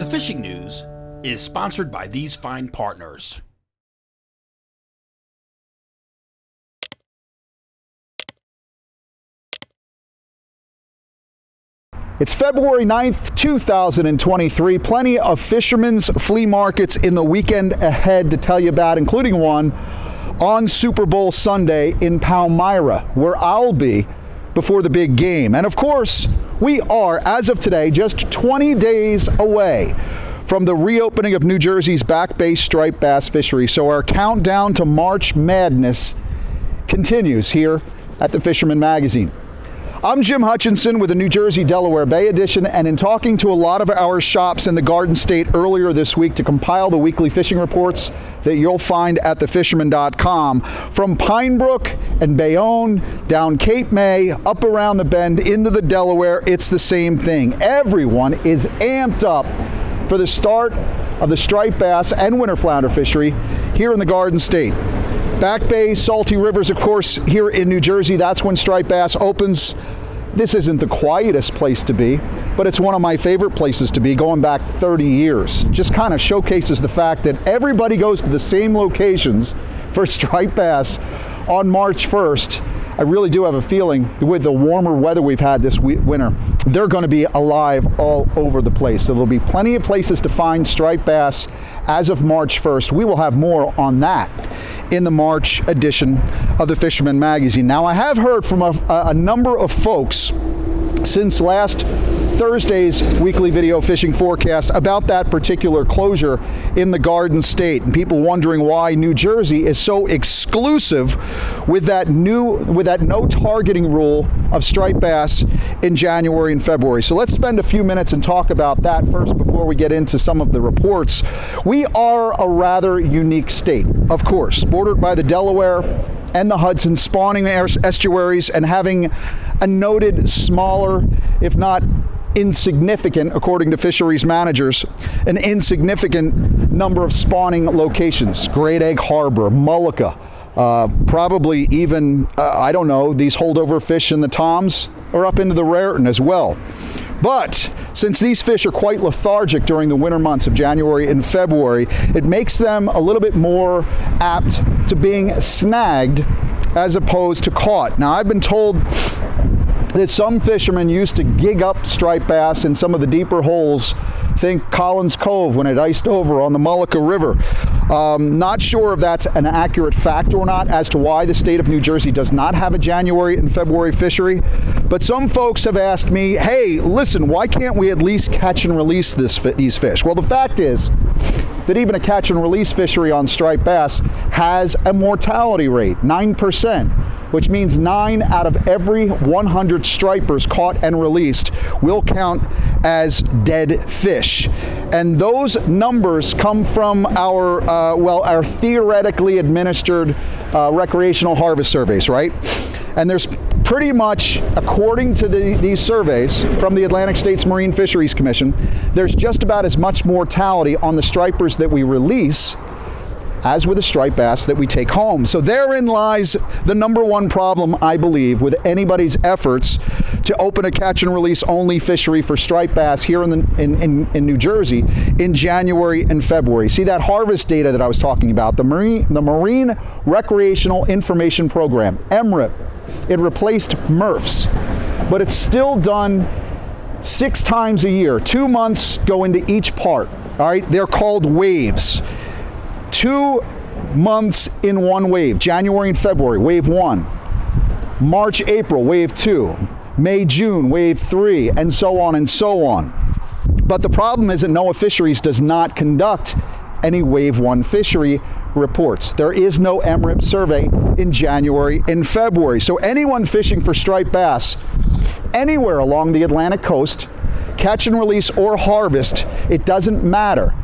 fishing news is sponsored by these fine partners. It's February 9th, 2023. Plenty of fishermen's flea markets in the weekend ahead to tell you about, including one on Super Bowl Sunday in Palmyra, where I'll be before the big game. And of course, we are, as of today, just 20 days away from the reopening of New Jersey's Back Bay striped bass fishery. So our countdown to March Madness continues here at the Fisherman Magazine. I'm Jim Hutchinson with the New Jersey Delaware Bay edition, and in talking to a lot of our shops in the Garden State earlier this week to compile the weekly fishing reports that you'll find at thefisherman.com, from Pine Brook and Bayonne, down Cape May, up around the bend into the Delaware, it's the same thing. Everyone is amped up for the start of the striped bass and winter flounder fishery here in the Garden State. Back Bay, salty rivers, of course, here in New Jersey, that's when striped bass opens. This isn't the quietest place to be, but it's one of my favorite places to be, going back 30 years. Just kind of showcases the fact that everybody goes to the same locations for striped bass on March 1st. I really do have a feeling with the warmer weather we've had this winter, they're going to be alive all over the place. So there'll be plenty of places to find striped bass as of March 1st. We will have more on that in the March edition of the Fisherman Magazine. Now, I have heard from a number of folks since last Thursday's weekly video fishing forecast about that particular closure in the Garden State, and people wondering why New Jersey is so exclusive with that no targeting rule of striped bass in January and February. So let's spend a few minutes and talk about that first before we get into some of the reports. We are a rather unique state, of course, bordered by the Delaware and the Hudson, spawning estuaries and having a noted smaller, if not insignificant, according to fisheries managers, an insignificant number of spawning locations. Great Egg Harbor, Mullica, probably even, I don't know, these holdover fish in the Toms are up into the Raritan as well. But since these fish are quite lethargic during the winter months of January and February, it makes them a little bit more apt to being snagged as opposed to caught. Now, I've been told that some fishermen used to gig up striped bass in some of the deeper holes. Think Collins Cove when it iced over on the Mullica River. Not sure if that's an accurate fact or not as to why the state of New Jersey does not have a January and February fishery. But some folks have asked me, hey, listen, why can't we at least catch and release these fish? Well, the fact is that even a catch and release fishery on striped bass has a mortality rate, 9%. Which means 9 out of every 100 stripers caught and released will count as dead fish. And those numbers come from our theoretically administered recreational harvest surveys, right? And there's pretty much, according to these surveys from the Atlantic States Marine Fisheries Commission, there's just about as much mortality on the stripers that we release as with the striped bass that we take home. So therein lies the number one problem, I believe, with anybody's efforts to open a catch and release only fishery for striped bass here in New Jersey in January and February. See that harvest data that I was talking about, the Marine Recreational Information Program, MRIP, it replaced MRFs, but it's still done 6 times a year. 2 months go into each part, all right? They're called waves. 2 months in one wave, January and February, wave 1, March, April, wave 2, May, June, wave 3, and so on and so on. But the problem is that NOAA Fisheries does not conduct any wave 1 fishery reports. There is no MRIP survey in January and February. So anyone fishing for striped bass anywhere along the Atlantic coast, catch and release or harvest, it doesn't matter.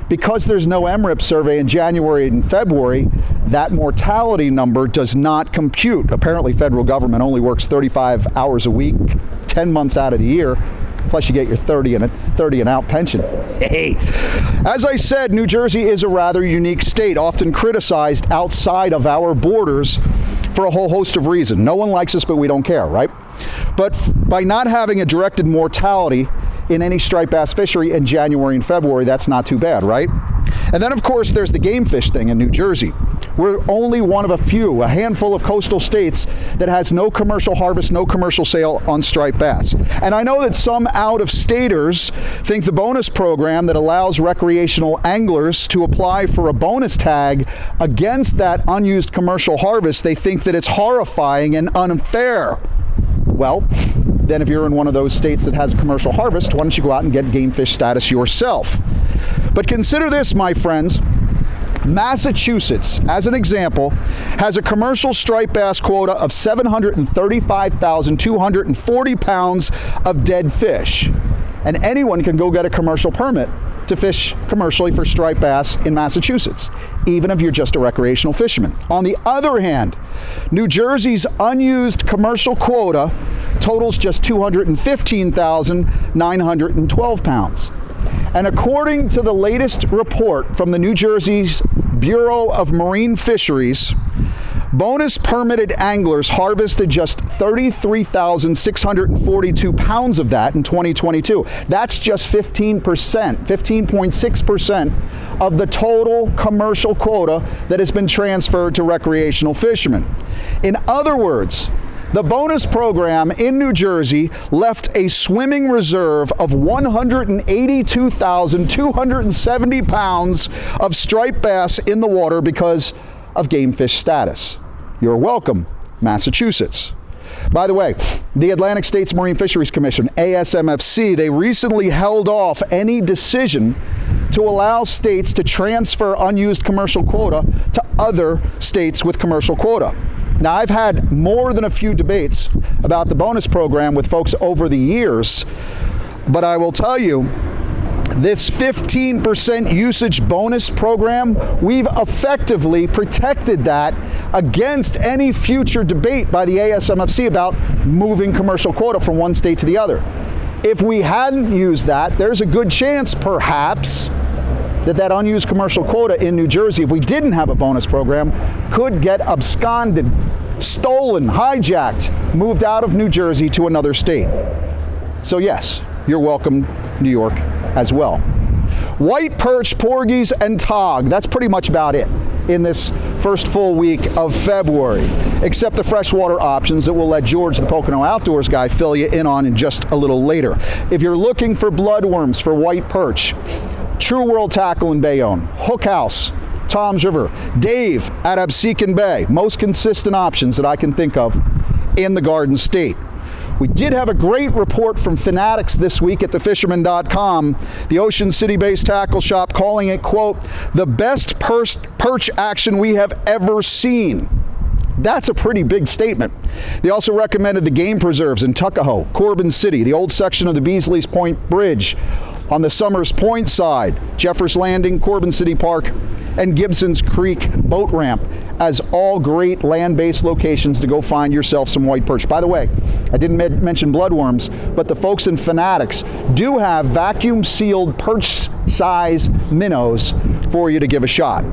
Because there's no MRIP survey in January and February, that mortality number does not compute. Apparently, federal government only works 35 hours a week, 10 months out of the year. Plus you get your 30 and out pension. Hey, as I said, New Jersey is a rather unique state, often criticized outside of our borders for a whole host of reasons. No one likes us, but we don't care, right? But by not having a directed mortality in any striped bass fishery in January and February. That's not too bad, right? And then, of course, there's the game fish thing in New Jersey. We're only one of a handful of coastal states that has no commercial harvest, no commercial sale on striped bass. And I know that some out-of-staters think the bonus program that allows recreational anglers to apply for a bonus tag against that unused commercial harvest, they think that it's horrifying and unfair. Well, then if you're in one of those states that has a commercial harvest, why don't you go out and get game fish status yourself? But consider this, my friends. Massachusetts, as an example, has a commercial striped bass quota of 735,240 pounds of dead fish. And anyone can go get a commercial permit to fish commercially for striped bass in Massachusetts, even if you're just a recreational fisherman. On the other hand, New Jersey's unused commercial quota totals just 215,912 pounds. And according to the latest report from the New Jersey's Bureau of Marine Fisheries, bonus permitted anglers harvested just 33,642 pounds of that in 2022. That's just 15.6% of the total commercial quota that has been transferred to recreational fishermen. In other words, the bonus program in New Jersey left a swimming reserve of 182,270 pounds of striped bass in the water because of game fish status. You're welcome, Massachusetts. By the way, the Atlantic States Marine Fisheries Commission, ASMFC, they recently held off any decision to allow states to transfer unused commercial quota to other states with commercial quota. Now, I've had more than a few debates about the bonus program with folks over the years, but I will tell you, this 15% usage bonus program, we've effectively protected that against any future debate by the ASMFC about moving commercial quota from one state to the other. If we hadn't used that, there's a good chance, perhaps, that unused commercial quota in New Jersey, if we didn't have a bonus program, could get absconded, stolen, hijacked, moved out of New Jersey to another state. So yes, you're welcome, New York, as well. White perch, porgies, and tautog. That's pretty much about it in this first full week of February, except the freshwater options that we'll let George, the Pocono Outdoors Guy, fill you in on in just a little later. If you're looking for bloodworms for white perch, True World Tackle in Bayonne, Hook House, Tom's River, Dave at Absecon Bay, most consistent options that I can think of in the Garden State. We did have a great report from Fanatics this week at thefisherman.com, the Ocean City-based tackle shop, calling it, quote, the best perch action we have ever seen. That's a pretty big statement. They also recommended the game preserves in Tuckahoe, Corbin City, the old section of the Beasley's Point Bridge, on the Summers Point side, Jeffers Landing, Corbin City Park, and Gibson's Creek boat ramp as all great land-based locations to go find yourself some white perch. By the way, I didn't mention bloodworms, but the folks in Fanatics do have vacuum-sealed perch-size minnows for you to give a shot.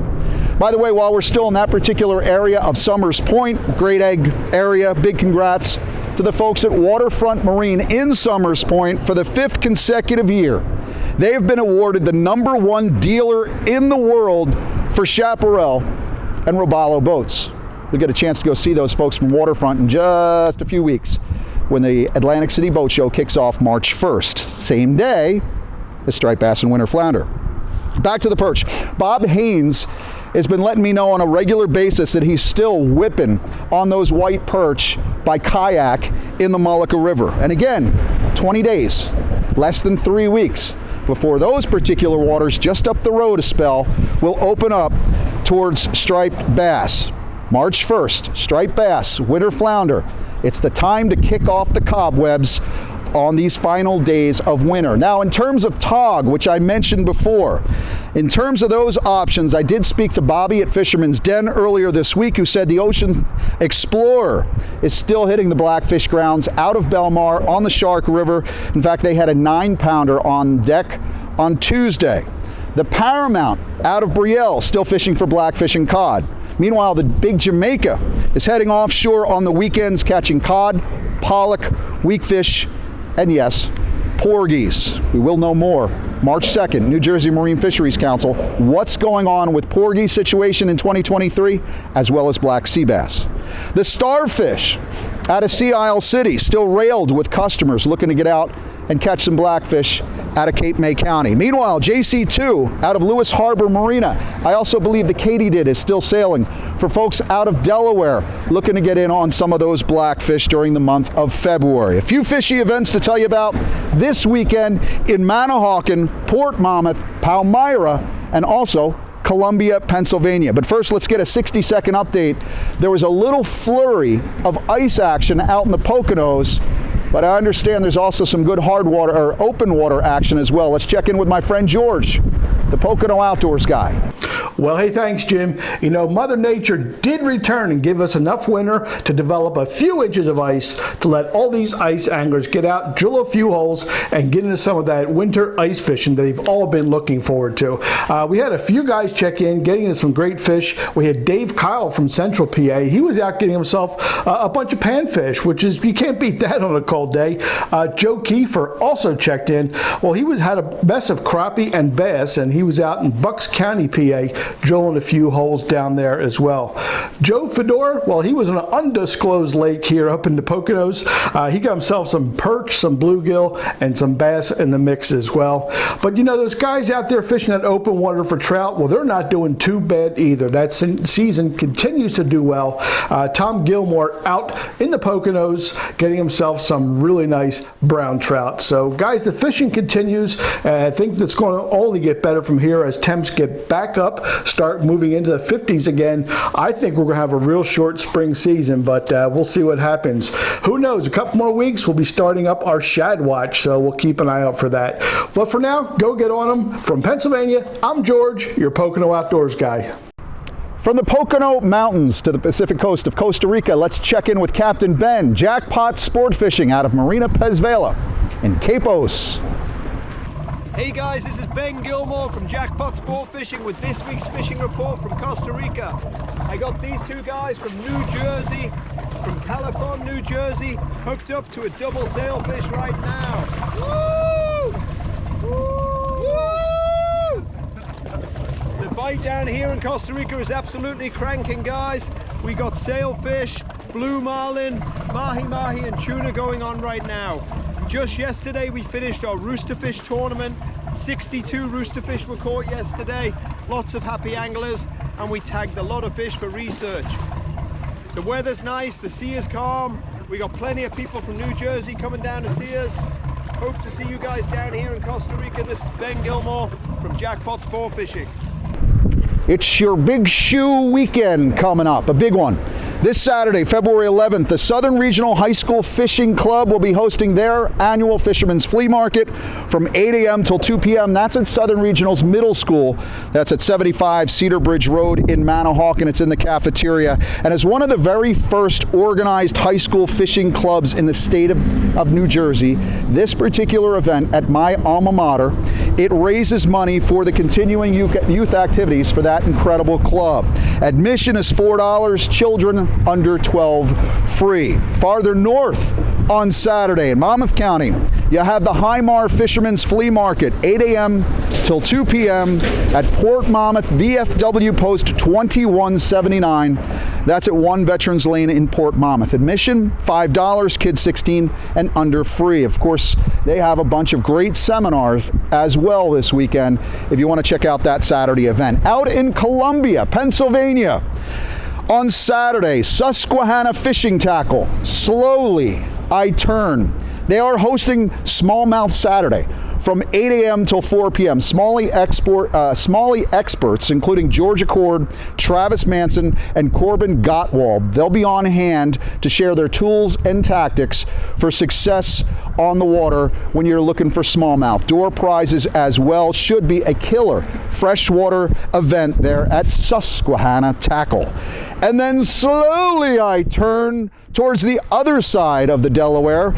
By the way, while we're still in that particular area of Summers Point, Great Egg area, big congrats to the folks at Waterfront Marine in Summers Point for the 5th consecutive year. They have been awarded the #1 dealer in the world for chaparral and robalo boats. We'll get a chance to go see those folks from Waterfront in just a few weeks when the Atlantic City Boat Show kicks off March 1st, same day as striped bass and winter flounder. Back to the perch. Bob Haynes has been letting me know on a regular basis that he's still whipping on those white perch by kayak in the Mullica River. And again, 20 days, less than 3 weeks before those particular waters just up the road a spell will open up towards striped bass. March 1st, striped bass, winter flounder. It's the time to kick off the cobwebs on these final days of winter. Now, in terms of tautog, which I mentioned before, in terms of those options, I did speak to Bobby at Fisherman's Den earlier this week, who said the Ocean Explorer is still hitting the Blackfish grounds out of Belmar on the Shark River. In fact, they had a 9-pounder on deck on Tuesday. The Paramount out of Brielle still fishing for blackfish and cod. Meanwhile, the Big Jamaica is heading offshore on the weekends, catching cod, pollock, weakfish, and yes, porgies. We will know more March 2nd, New Jersey Marine Fisheries Council, what's going on with porgy situation in 2023, as well as black sea bass. The starfish out of Sea Isle City still railed with customers looking to get out and catch some blackfish out of Cape May County. Meanwhile, JC2 out of Lewis Harbor Marina. I also believe the Katydid is still sailing for folks out of Delaware looking to get in on some of those blackfish during the month of February. A few fishy events to tell you about this weekend in Manahawkin, Port Monmouth, Palmyra, and also Columbia, Pennsylvania. But first, let's get a 60-second update. There was a little flurry of ice action out in the Poconos, but I understand there's also some good hard water or open water action as well. Let's check in with my friend George, the Pocono Outdoors Guy. Well, hey, thanks, Jim. You know, Mother Nature did return and give us enough winter to develop a few inches of ice to let all these ice anglers get out, drill a few holes, and get into some of that winter ice fishing that they've all been looking forward to. We had a few guys check in, getting into some great fish. We had Dave Kyle from Central PA. He was out getting himself a bunch of panfish, which is, you can't beat that on a cold day. Joe Kiefer also checked in. Well, he had a mess of crappie and bass, and he was out in Bucks County, PA, drilling a few holes down there as well. Joe Fedor, well, he was in an undisclosed lake here up in the Poconos. He got himself some perch, some bluegill, and some bass in the mix as well. But you know, those guys out there fishing that open water for trout, well, they're not doing too bad either. That season continues to do well. Tom Gilmore out in the Poconos getting himself some really nice brown trout. So guys, the fishing continues. I think that's going to only get better from here as temps get back up, start moving into the 50s again. I think we're going to have a real short spring season, but we'll see what happens. Who knows? A couple more weeks, we'll be starting up our shad watch, so we'll keep an eye out for that. But for now, go get on them. From Pennsylvania, I'm George, your Pocono Outdoors Guy. From the Pocono Mountains to the Pacific coast of Costa Rica, let's check in with Captain Ben, Jackpot Sport Fishing out of Marina Pez Vela in Quepos. Hey guys, this is Ben Gilmore from Jackpot Sport Fishing with this week's fishing report from Costa Rica. I got these two guys from New Jersey, from Califon, New Jersey, hooked up to a double sailfish right now. Woo! Woo! The bite down here in Costa Rica is absolutely cranking, guys. We got sailfish, blue marlin, mahi-mahi and tuna going on right now. Just yesterday we finished our roosterfish tournament. 62 roosterfish were caught yesterday. Lots of happy anglers, and we tagged a lot of fish for research. The weather's nice, the sea is calm. We got plenty of people from New Jersey coming down to see us. Hope to see you guys down here in Costa Rica. This is Ben Gilmore from Jackpot Sport Fishing. It's your Big Shoe weekend coming up, a big one. This Saturday, February 11th, the Southern Regional High School Fishing Club will be hosting their annual Fisherman's Flea Market from 8 a.m. till 2 p.m. That's at Southern Regional's Middle School. That's at 75 Cedar Bridge Road in Manahawkin. It's in the cafeteria. And as one of the very first organized high school fishing clubs in the state of New Jersey, this particular event at my alma mater, it raises money for the continuing youth activities for that incredible club. Admission is $4, children under 12 free. Farther north on Saturday in Monmouth County, you have the Highmar Fisherman's Flea Market, 8 a.m. till 2 p.m. at Port Monmouth, VFW Post 2179. That's at 1 Veterans Lane in Port Monmouth. Admission, $5, kids 16 and under free. Of course, they have a bunch of great seminars as well this weekend if you want to check out that Saturday event. Out in Columbia, Pennsylvania, on Saturday, Susquehanna Fishing Tackle, Slowly I Turn. They are hosting Smallmouth Saturday from 8 a.m. till 4 p.m. Smalley experts, including Georgia Cord, Travis Manson, and Corbin Gottwald. They'll be on hand to share their tools and tactics for success on the water when you're looking for smallmouth. Door prizes as well. Should be a killer freshwater event there at Susquehanna Tackle. And then slowly I turn towards the other side of the Delaware,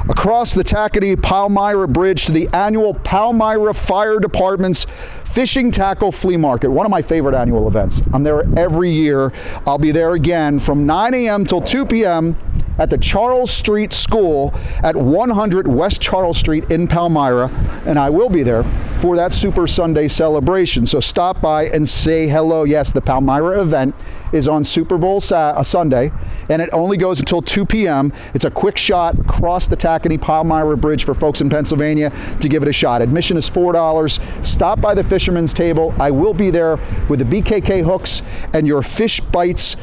across the Tackety Palmyra Bridge to the annual Palmyra Fire Department's Fishing Tackle Flea Market, one of my favorite annual events. I'm there every year. I'll be there again from 9 a.m. till 2 p.m. at the Charles Street School at 100 West Charles Street in Palmyra, and I will be there for that Super Sunday celebration. So stop by and say hello. Yes, the Palmyra event is on Super Bowl Sunday, and it only goes until 2 p.m. It's a quick shot across the Tacony Palmyra Bridge for folks in Pennsylvania to give it a shot. Admission is $4. Stop by the Fisherman's Table. I will be there with the BKK hooks and your Fish Bites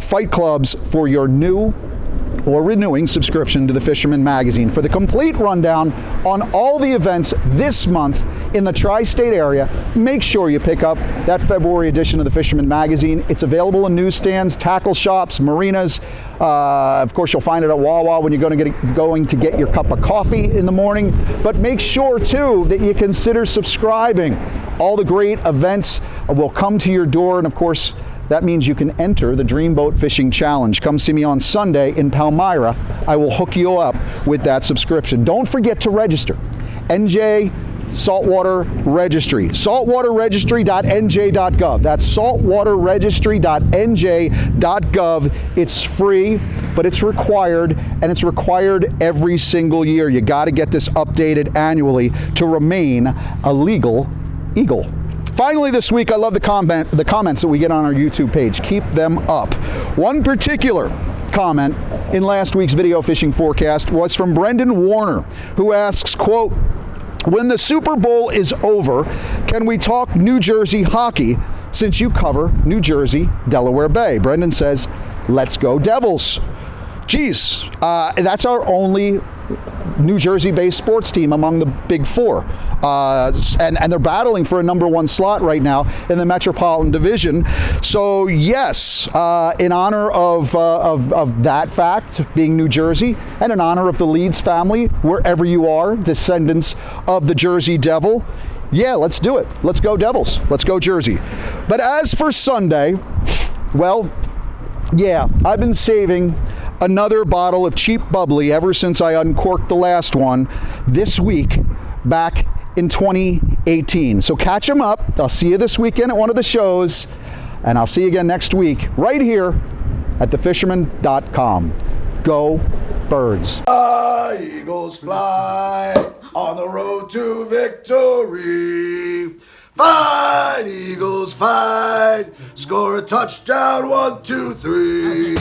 fight clubs for your new or renewing subscription to the Fisherman Magazine. For the complete rundown on all the events this month in the tri-state area, make sure you pick up that February edition of the Fisherman Magazine. It's available in newsstands, tackle shops, marinas. Of course, you'll find it at Wawa when you're going to get your cup of coffee in the morning. But make sure, too, that you consider subscribing. All the great events will come to your door, and of course, that means you can enter the Dreamboat Fishing Challenge. Come see me on Sunday in Palmyra. I will hook you up with that subscription. Don't forget to register. NJ Saltwater Registry. Saltwaterregistry.nj.gov. That's saltwaterregistry.nj.gov. It's free, but it's required, and it's required every single year. You got to get this updated annually to remain a legal eagle. Finally this week, I love the comments that we get on our YouTube page. Keep them up. One particular comment in last week's video fishing forecast was from Brendan Warner, who asks, quote, "When the Super Bowl is over, can we talk New Jersey hockey since you cover New Jersey, Delaware Bay?" Brendan says, "Let's go Devils." Geez, that's our only New Jersey-based sports team among the big four. And they're battling for a #1 slot right now in the Metropolitan Division. So yes, in honor of that fact, being New Jersey, and in honor of the Leeds family, wherever you are, descendants of the Jersey Devil, yeah, let's do it. Let's go Devils. Let's go Jersey. But as for Sunday, well, yeah, I've been saving another bottle of cheap bubbly ever since I uncorked the last one this week back in 2018. So catch them up. I'll see you this weekend at one of the shows, and I'll see you again next week right here at thefisherman.com. Go Birds. Eagles fly on the road to victory. Fight, Eagles, fight. Score a touchdown, 1, 2, 3.